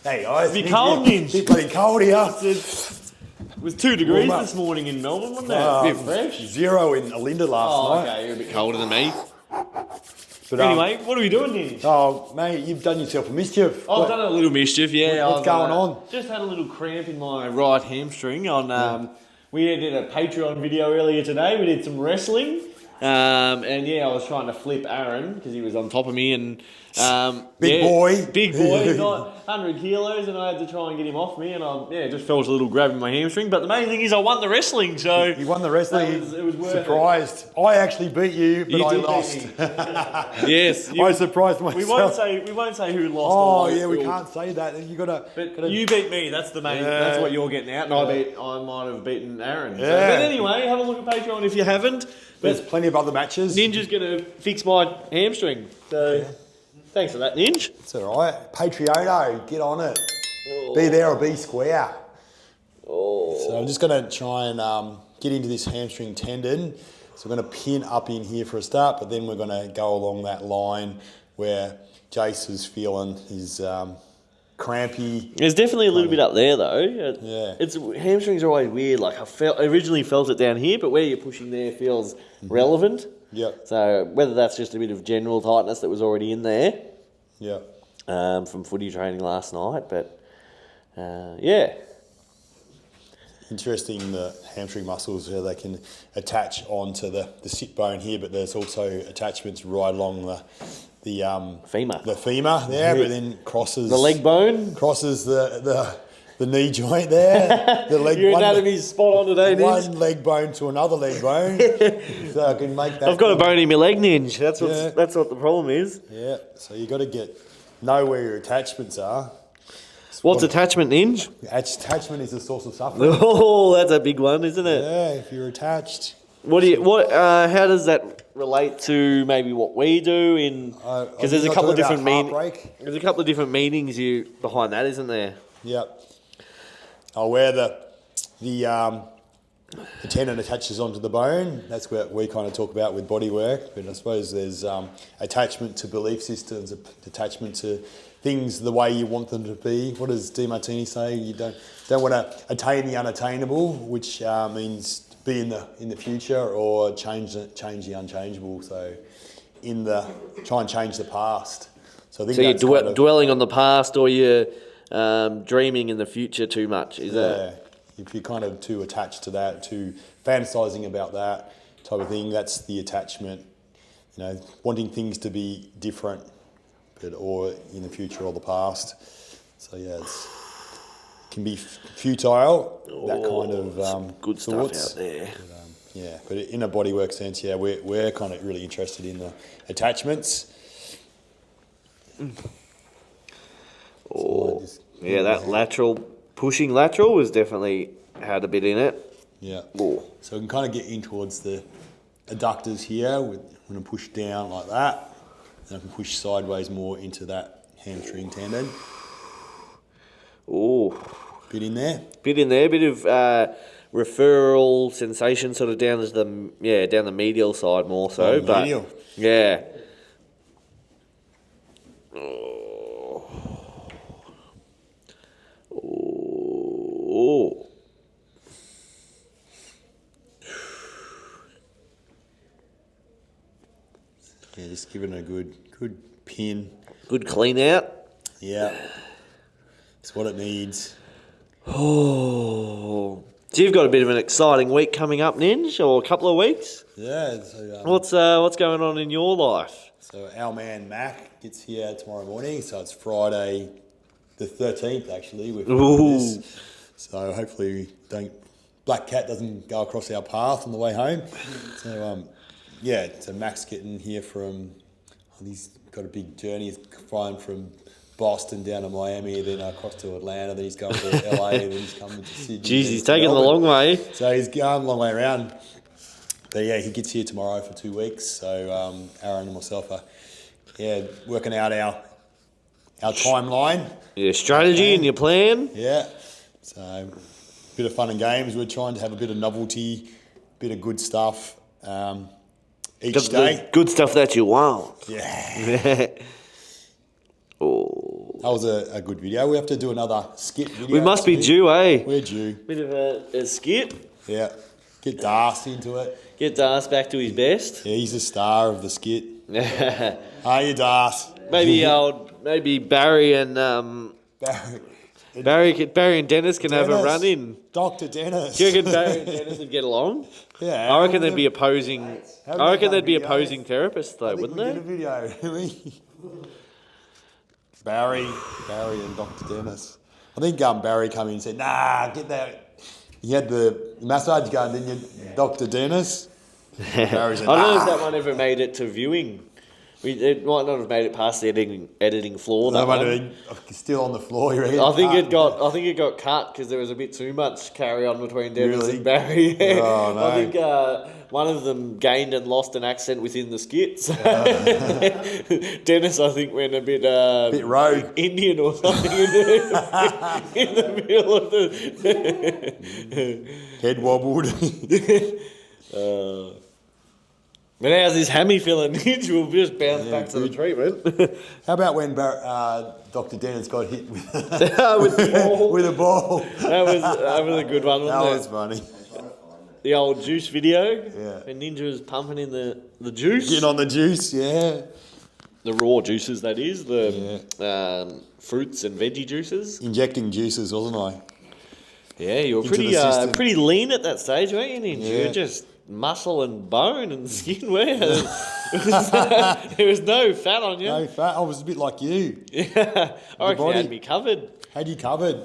Hey guys. It's a bit cold, Ninja. Bit bloody cold here. It was 2 degrees this morning in Melbourne, wasn't it? A bit fresh. 0 in Alinda last night. Okay, you're a bit colder than me. But, anyway, what are we doing, Ninja? Oh, mate, you've done yourself a mischief. I've done a little mischief, yeah. What's going on? Just had a little cramp in my right hamstring. We did a Patreon video earlier today. We did some wrestling. And yeah, I was trying to flip Aaron because he was on top of me and big boy, not 100 kilos, and I had to try and get him off me, and I just felt a little grab in my hamstring. But the main thing is, I won the wrestling, so you won the wrestling. It was worth surprised. It. I actually beat you, but I lost. Yes, I surprised myself. We won't say who lost. Oh yeah, we can't say that. You gotta. You beat me. That's the main. Yeah. That's what you're getting out, and I might have beaten Aaron. Yeah. So, but anyway, have a look at Patreon if you haven't. There's plenty of other matches. Ninja's gonna fix my hamstring. So thanks for that, Ninja. It's all right. Patreono, get on it. Be there or be square. So I'm just gonna try and get into this hamstring tendon. So we're gonna pin up in here for a start, but then we're gonna go along that line where Jace is feeling his crampy. There's definitely a little bit up there though. Yeah. It's hamstrings are always weird. Like I originally felt it down here, but where you're pushing there feels relevant. Yep. So whether that's just a bit of general tightness that was already in there. Yeah. From footy training last night, but yeah. Interesting, the hamstring muscles, how they can attach onto the sit bone here, but there's also attachments right along the femur. The femur there, but then crosses the leg bone, crosses the knee joint there. The leg. Your anatomy's spot on today, Ninja. One leg bone to another leg bone, so I can make that. I've got a bone in my leg, Ninja. That's what the problem is. Yeah, so you got to know where your attachments are. What's attachment, Ninja? Attachment is a source of suffering. Oh, that's a big one, isn't it? Yeah, if you're attached. How does that relate to maybe what we do in? Because there's a couple of different There's a couple of different meanings behind that, isn't there? Yep. Where the tendon attaches onto the bone, that's what we kind of talk about with bodywork. But I suppose there's attachment to belief systems, attachment to things the way you want them to be. What does DeMartini say? You don't want to attain the unattainable, which means be in the future, or change the unchangeable. So try and change the past. So I think you're dwelling on the past, or you're dreaming in the future too much. Is that? Yeah. If you're kind of too attached to that, too fantasizing about that type of thing, that's the attachment. Wanting things to be different, or in the future or the past. So yeah, it can be futile. That kind of good thoughts. Stuff out there. But in a bodywork sense, we're kind of really interested in the attachments. That pushing lateral was definitely had a bit in it. Yeah. So we can kind of get in towards the adductors here. We're going to push down like that. Then I can push sideways more into that hamstring tendon. Bit in there. Bit of referral sensation sort of down the medial side more so. Medial. Yeah. Yeah, just giving it a good pin. Good clean out. Yeah. It's what it needs. So you've got a bit of an exciting week coming up, Ninja, or a couple of weeks? Yeah. So, what's going on in your life? So our man Mac gets here tomorrow morning. So it's Friday the 13th actually. With this. So hopefully Black Cat doesn't go across our path on the way home. So so Mac's getting here from. He's got a big journey. He's flying from Boston down to Miami, then across to Atlanta, then he's going to LA, then he's coming to Sydney. Jeez, he's taking the long way. So he's going a long way around. But yeah, he gets here tomorrow for 2 weeks. So Aaron and myself are working out our timeline. Your strategy and your plan. Yeah. So bit of fun and games. We're trying to have a bit of novelty, bit of good stuff each day. Good stuff that you want. Yeah. That was a good video. We have to do another skit video. We must be due, eh? We're due. Bit of a skit. Yeah. Get Darcy into it. Get Das back to his best. Yeah, he's the star of the skit. How you, Darcy? Maybe Barry and Barry and Dennis can have a run in. Dr. Dennis. Do you reckon Barry and Dennis would get along? Yeah. I reckon they'd be opposing. I reckon they'd be opposing therapists though, wouldn't they? Get a video. Barry and Dr. Dennis. I think Barry came in and said, "Nah, get that." He had the massage gun, didn't you, Dr. Dennis? Barry said, I don't know if that one ever made it to viewing. It might not have made it past the editing floor. That one. Still on the floor. I think it got cut because there was a bit too much carry on between Dennis and Barry. Oh, no. I think one of them gained and lost an accent within the skits. Dennis, I think, went a bit rogue, Indian or something in the middle of the head wobbled. But how's this hammy feeling? We'll just bounce back to the treatment. How about when Dr. Dennis got hit with, with the ball? With a ball. That was a good one, wasn't it? That was funny. The old juice video. Yeah. When Ninja was pumping in the juice. Getting on the juice, yeah. The raw juices, that is. The fruits and veggie juices. Injecting juices, wasn't I? Yeah, you were pretty lean at that stage, weren't you, Ninja? You were just muscle and bone and skin, were you? There was no fat on you. No fat. I was a bit like you. Yeah, I reckon you had me covered. Had you covered.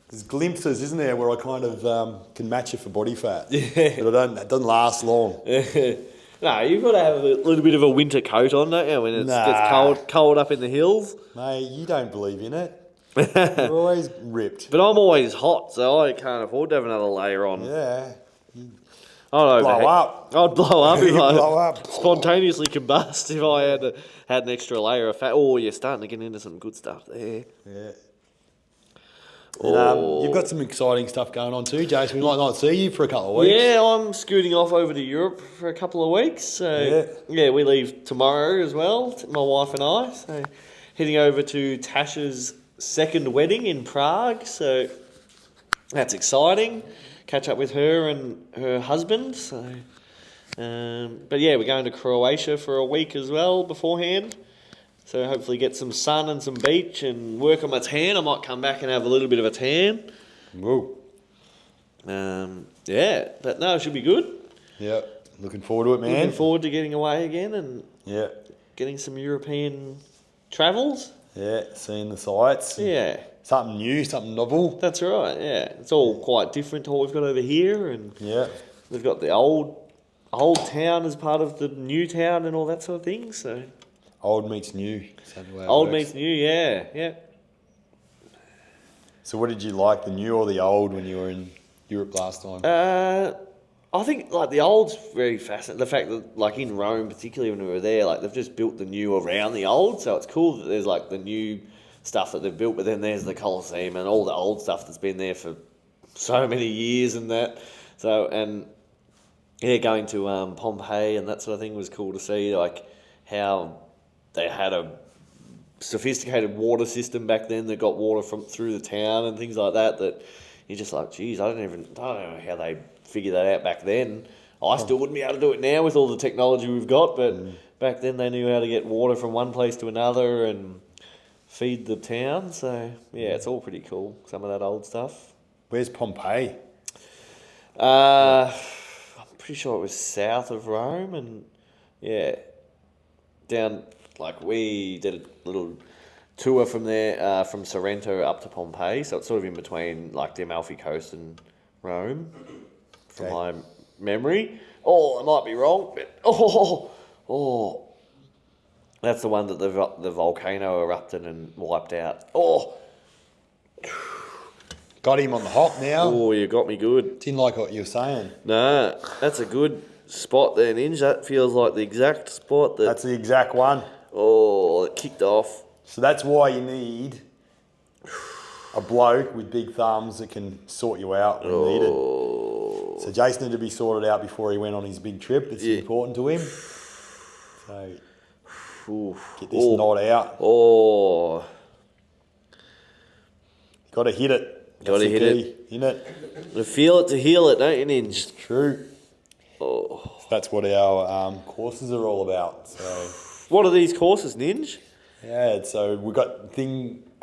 There's glimpses, isn't there, where I kind of can match it for body fat. Yeah. But it doesn't last long. No, you've got to have a little bit of a winter coat on, don't you, when it gets cold up in the hills? Mate, you don't believe in it. You're always ripped. But I'm always hot, so I can't afford to have another layer on. Yeah. I'd blow up. I'd blow up if I blow up. spontaneously combust if I had an extra layer of fat. Oh, you're starting to get into some good stuff there. Yeah. And, you've got some exciting stuff going on too, Jason. We might not see you for a couple of weeks. Yeah, I'm scooting off over to Europe for a couple of weeks. So yeah, we leave tomorrow as well, my wife and I. So heading over to Tasha's second wedding in Prague. So that's exciting. Catch up with her and her husband. So, but yeah, we're going to Croatia for a week as well beforehand. So hopefully get some sun and some beach and work on my tan. I might come back and have a little bit of a tan. Whoa. Yeah, but no, it should be good. Yeah, looking forward to it, man. Looking forward to getting away again and getting some European travels. Yeah, seeing the sights. Yeah. Something new, something novel. That's right, yeah. It's all quite different to what we've got over here. And we've got the old town as part of the new town and all that sort of thing, so... Old meets new. Old meets new, yeah. So what did you like, the new or the old, when you were in Europe last time? I think like the old's very fascinating. The fact that like in Rome, particularly when we were there, like they've just built the new around the old. So it's cool that there's like the new stuff that they've built, but then there's the Colosseum and all the old stuff that's been there for so many years and that. So going to Pompeii and that sort of thing was cool to see, like how they had a sophisticated water system back then that got water through the town and things like that. That you're just like, geez, I don't know how they figured that out back then. I still wouldn't be able to do it now with all the technology we've got, but back then they knew how to get water from one place to another and feed the town. So yeah, it's all pretty cool. Some of that old stuff. Where's Pompeii? I'm pretty sure it was south of Rome, and down. Like, we did a little tour from there, from Sorrento up to Pompeii, so it's sort of in between, like, the Amalfi Coast and Rome, from my memory. Oh, I might be wrong, but... That's the one that the volcano erupted and wiped out. Oh! Got him on the hop now. Oh, you got me good. Didn't like what you were saying. Nah, that's a good spot there, Ninja. That feels like the exact spot that... That's the exact one. Oh, it kicked off. So that's why you need a bloke with big thumbs that can sort you out when needed. So Jason had to be sorted out before he went on his big trip. It's important to him. So get this knot out. Oh. got to hit it. Got to hit it. In it. You feel it to heal it, don't you, Ninja? True. Oh. So that's what our courses are all about. So What are these courses, Ninja? yeah, so we got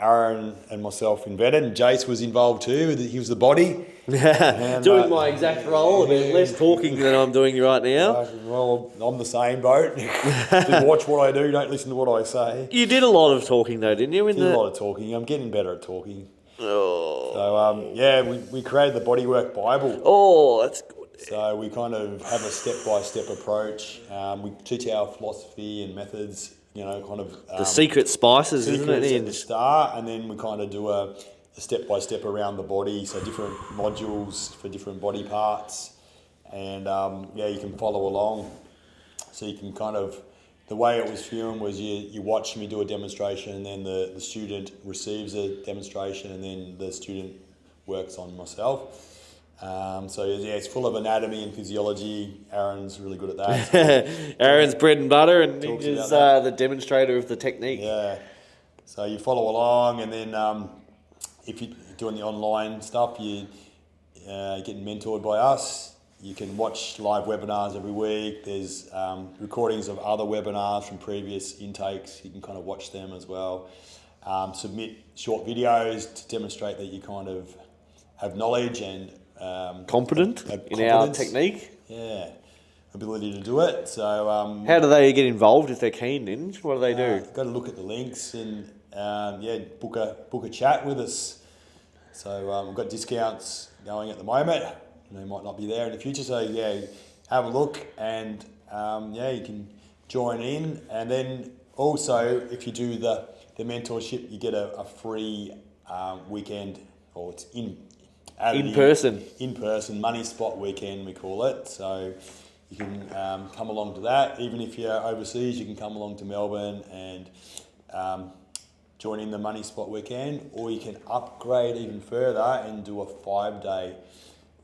Aaron and myself invented, and Jace was involved too. He was the body. And, Doing my exact role, a bit less talking than I'm doing right now. Well, I'm the same boat. Just watch what I do, don't listen to what I say. You did a lot of talking though, didn't you? Did a lot of talking. I'm getting better at talking. Oh, So yeah, we created the Bodywork Bible. oh, that's good. So we kind of have a step-by-step approach. We teach our philosophy and methods, you know, kind of... The secret spices, isn't it? Secrets at the Ninja? start, and then we kind of do a step-by-step around the body, so different modules for different body parts. And yeah, you can follow along. So you can kind of... The way it was filmed was you watch me do a demonstration, and then the student receives a demonstration, and then the student works on myself. So yeah, it's full of anatomy and physiology. Aaron's really good at that. So Aaron's bread and butter, and Talks Ninja's about the demonstrator of the technique. yeah. So you follow along, and then if you're doing the online stuff, you're getting mentored by us. You can watch live webinars every week. There's recordings of other webinars from previous intakes. You can kind of watch them as well. Submit short videos to demonstrate that you kind of have knowledge and Competent have in our competence. technique. Yeah, ability to do it. So How do they get involved if they're keen, Ninja? What do they do? got to look at the links and yeah, book a chat with us. So we've got discounts going at the moment. They might not be there in the future. So yeah, have a look, and yeah, you can join in. And then also, if you do the mentorship, you get a free weekend, or it's in person money spot weekend, we call it. So you can come along to that. Even if you're overseas, you can come along to Melbourne and join in the money spot weekend, or you can upgrade even further and do a 5-day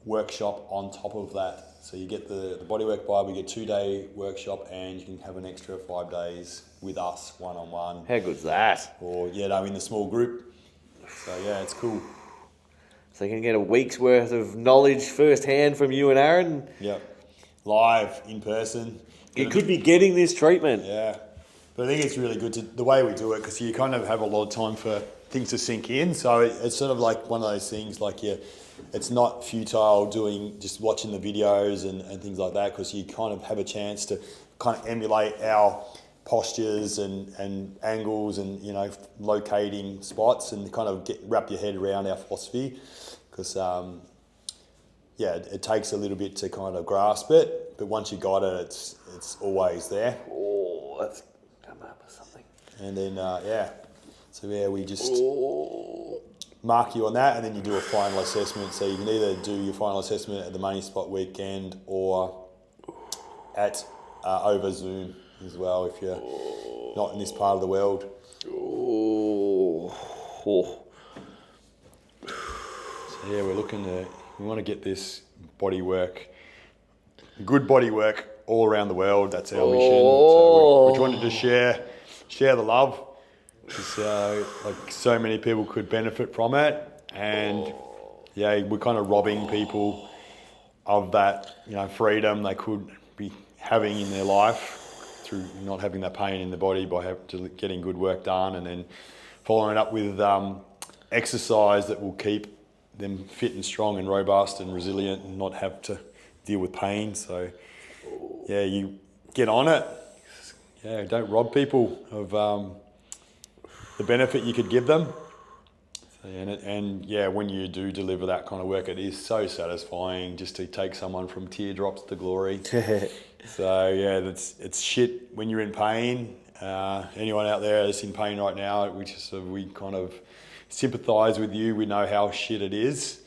workshop on top of that. So you get the Bodywork Bible, you get a 2-day workshop, and you can have an extra 5 days with us one-on-one. How good's that? Or in the small group. So yeah, it's cool. So you can get a week's worth of knowledge firsthand from you and Aaron. Yep. Live, in person. You could be getting this treatment. Yeah. But I think it's really good the way we do it, because you kind of have a lot of time for things to sink in. So it's sort of like one of those things, like it's not futile just watching the videos and things like that, because you kind of have a chance to kind of emulate our postures and angles and, you know, locating spots, and kind of wrap your head around our philosophy, because yeah, it takes a little bit to kind of grasp it, but once you got it, it's always there. Oh, that's come up with something. And then yeah, so yeah, we just mark you on that, and then you do a final assessment. So you can either do your final assessment at the Money Spot weekend, or at over Zoom as well, if you're not in this part of the world. Oh. So yeah, we want to get this bodywork, good bodywork, all around the world. That's our mission. So we're trying to just share the love. So like so many people could benefit from it, and yeah, we're kind of robbing people of that, you know, freedom they could be having in their life through not having that pain in the body by getting good work done, and then following it up with exercise that will keep them fit and strong and robust and resilient, and not have to deal with pain. So yeah, you get on it. Yeah, don't rob people of the benefit you could give them. And yeah, when you do deliver that kind of work, it is so satisfying just to take someone from teardrops to glory. So yeah, it's shit when you're in pain. Anyone out there that's in pain right now, we kind of sympathise with you. We know how shit it is,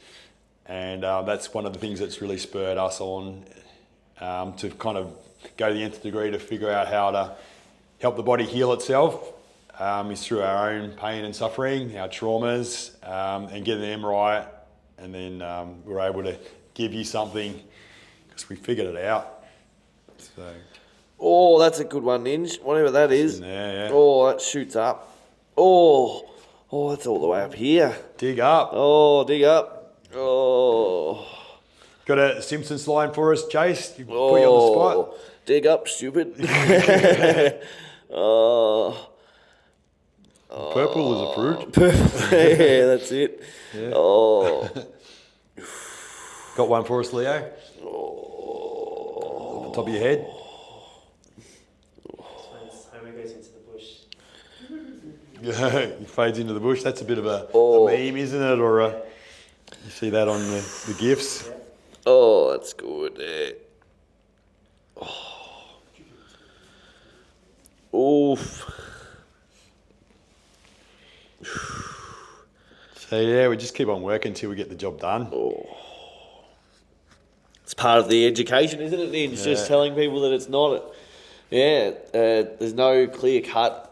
and that's one of the things that's really spurred us on to kind of go to the nth degree to figure out how to help the body heal itself. Is through our own pain and suffering, our traumas, and getting them right, and then we're able to give you something because we figured it out. So, that's a good one, Ninja. Whatever that is. there, yeah. Oh, that shoots up. Oh, Oh, it's all the way up here. Dig up. Oh, dig up. Oh. Got a Simpsons line for us, Chase? Put you on the spot. Dig up, stupid. Oh. Purple is a fruit. Yeah, that's it. Yeah. Oh. Got one for us, Leo? Oh. On top of your head? Homer goes into the bush. He fades into the bush. That's a bit of a Oh. meme, isn't it? Or you see that on the GIFs. Yeah. Oh, that's good. Oof. So yeah, we just keep on working until we get the job done. It's part of the education, isn't it? It's just telling people that it's not. There's no clear cut.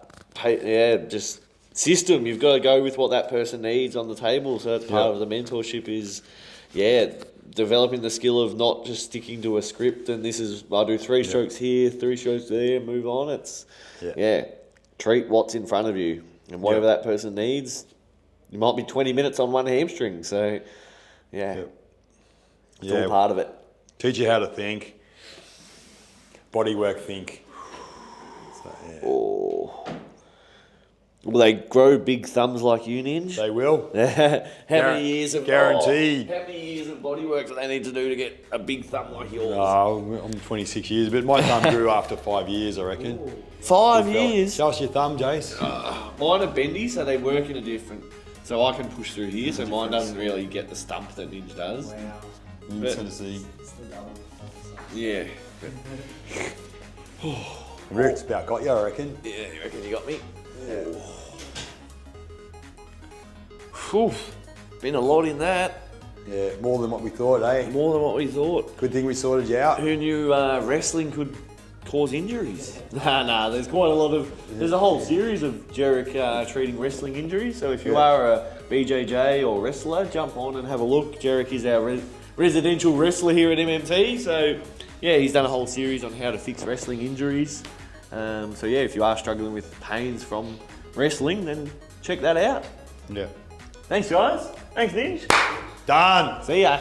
Just system. You've got to go with what that person needs on the table. So it's part of the mentorship is, developing the skill of not just sticking to a script and this is, I'll do 3 strokes here, 3 strokes there, move on. It's, treat what's in front of you and whatever that person needs. You might be 20 minutes on one hamstring. So, it's all part of it. Teach you how to think. Bodywork think. So, Oh. Will they grow big thumbs like you, Ninja? They will. How many years of guaranteed. how many years of bodywork do they need to do to get a big thumb like yours? I'm 26 years, but my thumb grew after 5 years, I reckon. 5 years. Show us your thumb, Jace. Mine are bendy, so they work in a different. So I can push through here, so mine doesn't really get the stump that Ninja does. Wow. You can sort of see. It's the double. Yeah. Rick's about got you, I reckon. Yeah, you reckon you got me? Whew. Been a lot in that. Yeah, more than what we thought, eh? More than what we thought. Good thing we sorted you out. Who knew wrestling could cause injuries? Nah, there's quite a lot of... There's a whole series of Jarek treating wrestling injuries. So if you are a BJJ or wrestler, jump on and have a look. Jarek is our residential wrestler here at MMT. So yeah, he's done a whole series on how to fix wrestling injuries. So yeah, if you are struggling with pains from wrestling, then check that out. Yeah. Thanks guys. Thanks Ninj. Done. See ya.